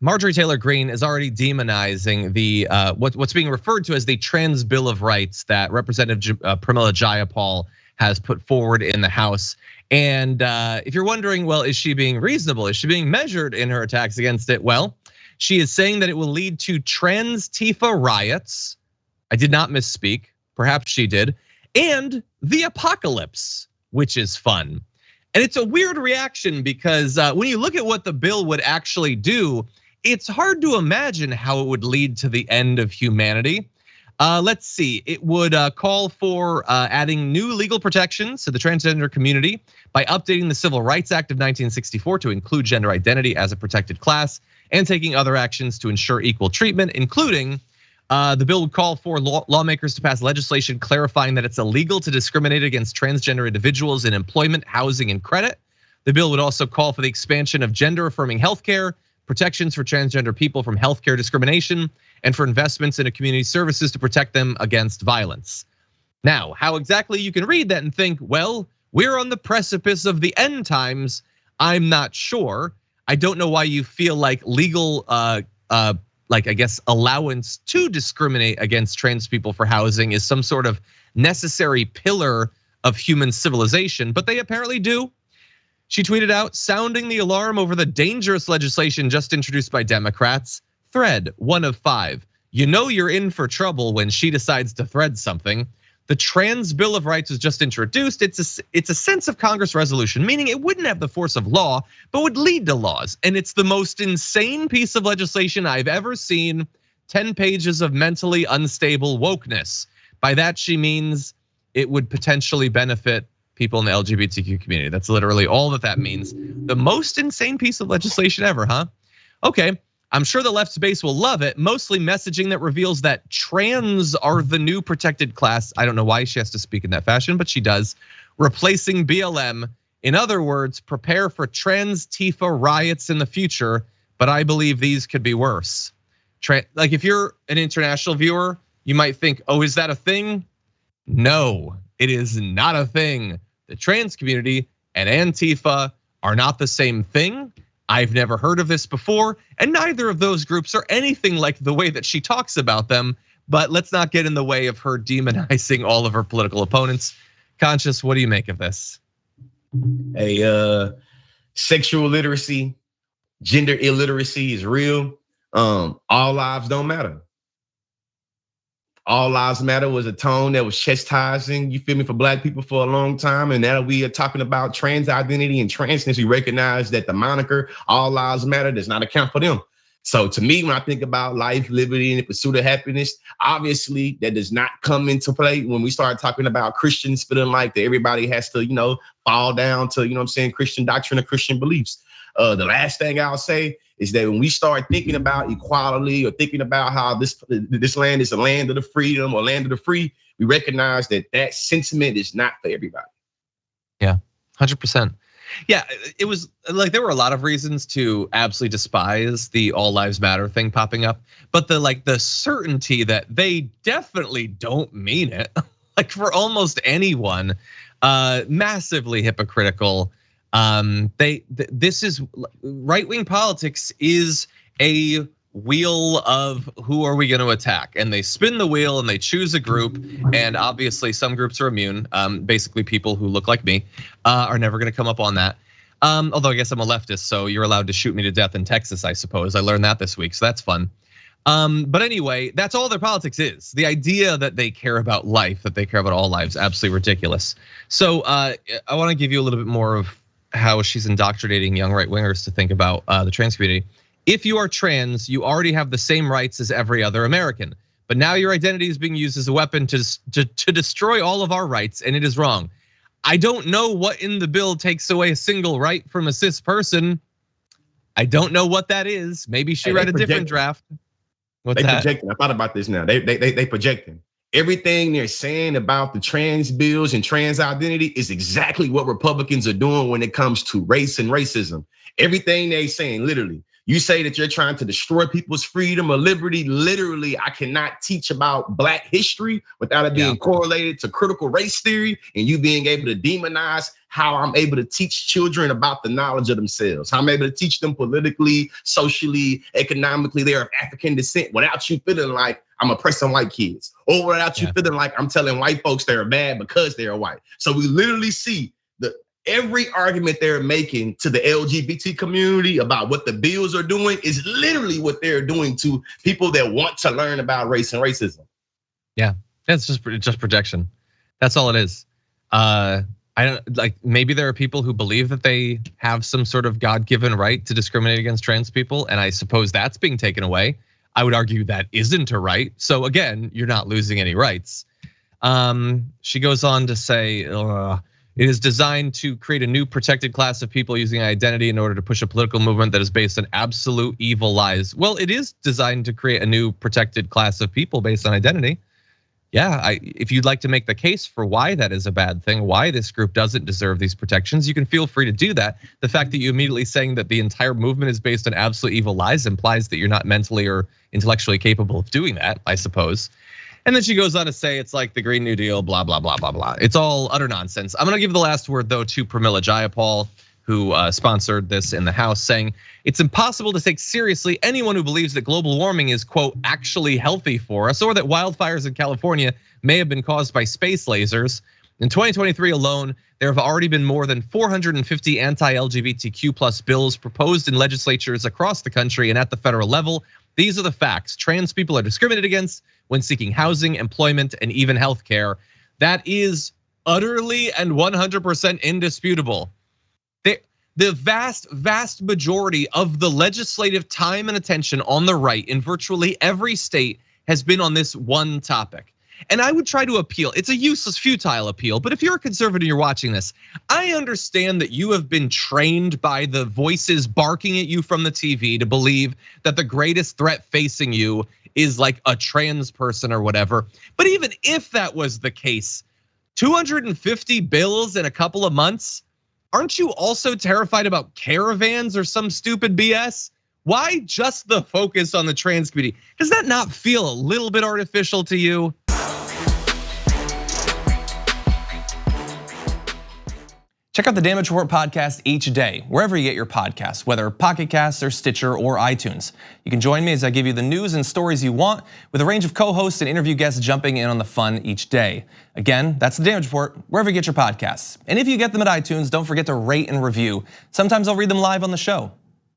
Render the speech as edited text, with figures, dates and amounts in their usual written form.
Marjorie Taylor Greene is already demonizing the what's being referred to as the Trans Bill of Rights that Representative Pramila Jayapal has put forward in the House. And if you're wondering, well, is she being reasonable? Is she being measured in her attacks against it? Well, she is saying that it will lead to trans Tifa riots. I did not misspeak. Perhaps she did. And the apocalypse, which is fun. And it's a weird reaction because when you look at what the bill would actually do, it's hard to imagine how it would lead to the end of humanity. Let's see, it would call for adding new legal protections to the transgender community by updating the Civil Rights Act of 1964 to include gender identity as a protected class and taking other actions to ensure equal treatment, including the bill would call for lawmakers to pass legislation clarifying that it's illegal to discriminate against transgender individuals in employment, housing, and credit. The bill would also call for the expansion of gender-affirming healthcare, protections for transgender people from healthcare discrimination, and for investments into community services to protect them against violence. Now, how exactly you can read that and think, well, we're on the precipice of the end times, I'm not sure. I don't know why you feel like legal, like I guess allowance to discriminate against trans people for housing is some sort of necessary pillar of human civilization, but they apparently do. She tweeted out, sounding the alarm over the dangerous legislation just introduced by Democrats. Thread, 1 of 5. You know you're in for trouble when she decides to thread something. The Trans Bill of Rights was just introduced. It's a sense of Congress resolution, meaning it wouldn't have the force of law, but would lead to laws. And it's the most insane piece of legislation I've ever seen. 10 pages of mentally unstable wokeness. By that she means it would potentially benefit people in the LGBTQ community. That's literally all that means. The most insane piece of legislation ever, huh? Okay, I'm sure the left's base will love it. Mostly messaging that reveals that trans are the new protected class. I don't know why she has to speak in that fashion, but she does. Replacing BLM. In other words, prepare for trans Tifa riots in the future, but I believe these could be worse. Like if you're an international viewer, you might think, oh, is that a thing? No, it is not a thing. The trans community and Antifa are not the same thing. I've never heard of this before, and neither of those groups are anything like the way that she talks about them, but let's not get in the way of her demonizing all of her political opponents. Conscious, what do you make of this? Hey, sexual literacy, gender illiteracy is real. All lives don't matter. All Lives Matter was a tone that was chastising, you feel me, for Black people for a long time. And now we are talking about trans identity and transness. We recognize that the moniker All Lives Matter does not account for them. So to me, when I think about life, liberty, and the pursuit of happiness, obviously that does not come into play when we start talking about Christians feeling like that everybody has to, fall down to, Christian doctrine or Christian beliefs. The last thing I'll say is that when we start thinking about equality or thinking about how this land is a land of the freedom or land of the free, we recognize that sentiment is not for everybody. Yeah, 100%. Yeah, it was like there were a lot of reasons to absolutely despise the All Lives Matter thing popping up, but the certainty that they definitely don't mean it, like for almost anyone, massively hypocritical. This is right-wing politics is a wheel of who are we going to attack, and they spin the wheel and they choose a group, and obviously some groups are immune. Basically, people who look like me are never going to come up on that. Although I guess I'm a leftist, so you're allowed to shoot me to death in Texas, I suppose. I learned that this week, so that's fun. But anyway, that's all their politics is. The idea that they care about life, that they care about all lives, absolutely ridiculous. So I want to give you a little bit more of how she's indoctrinating young right-wingers to think about the trans community. If you are trans, you already have the same rights as every other American, but now your identity is being used as a weapon to destroy all of our rights, and it is wrong. I don't know what in the bill takes away a single right from a cis person. I don't know what that is. Maybe she read a different draft. What's that? Projecting. I thought about this now. They projecting. Everything they're saying about the trans bills and trans identity is exactly what Republicans are doing when it comes to race and racism. Everything they're saying, literally. You say that you're trying to destroy people's freedom or liberty. Literally, I cannot teach about Black history without it being correlated to critical race theory and you being able to demonize how I'm able to teach children about the knowledge of themselves, how I'm able to teach them politically, socially, economically, they're of African descent without you feeling like I'm oppressing white kids or without you feeling like I'm telling white folks they're bad because they're white. So we literally see every argument they're making to the LGBT community about what the bills are doing is literally what they're doing to people that want to learn about race and racism. Yeah, it's just projection. That's all it is. I don't like. Maybe there are people who believe that they have some sort of God-given right to discriminate against trans people, and I suppose that's being taken away. I would argue that isn't a right. So again, you're not losing any rights. She goes on to say, it is designed to create a new protected class of people using identity in order to push a political movement that is based on absolute evil lies. Well, it is designed to create a new protected class of people based on identity. Yeah, if you'd like to make the case for why that is a bad thing, why this group doesn't deserve these protections, you can feel free to do that. The fact that you immediately saying that the entire movement is based on absolute evil lies implies that you're not mentally or intellectually capable of doing that, I suppose. And then she goes on to say it's like the Green New Deal, blah, blah, blah, blah, blah. It's all utter nonsense. I'm gonna give the last word though to Pramila Jayapal, who sponsored this in the House, saying it's impossible to take seriously anyone who believes that global warming is, quote, actually healthy for us, or that wildfires in California may have been caused by space lasers. In 2023 alone, there have already been more than 450 anti-LGBTQ plus bills proposed in legislatures across the country and at the federal level. These are the facts. Trans people are discriminated against when seeking housing, employment, and even healthcare. That is utterly and 100% indisputable. The vast majority of the legislative time and attention on the right in virtually every state has been on this one topic. And I would try to appeal. It's a useless, futile appeal, but if you're a conservative and you're watching this, I understand that you have been trained by the voices barking at you from the TV to believe that the greatest threat facing you is like a trans person or whatever. But even if that was the case, 250 bills in a couple of months, aren't you also terrified about caravans or some stupid BS? Why just the focus on the trans community? Does that not feel a little bit artificial to you? Check out the Damage Report podcast each day, wherever you get your podcasts, whether Pocket Casts or Stitcher or iTunes. You can join me as I give you the news and stories you want, with a range of co-hosts and interview guests jumping in on the fun each day. Again, that's the Damage Report, wherever you get your podcasts. And if you get them at iTunes, don't forget to rate and review. Sometimes I'll read them live on the show.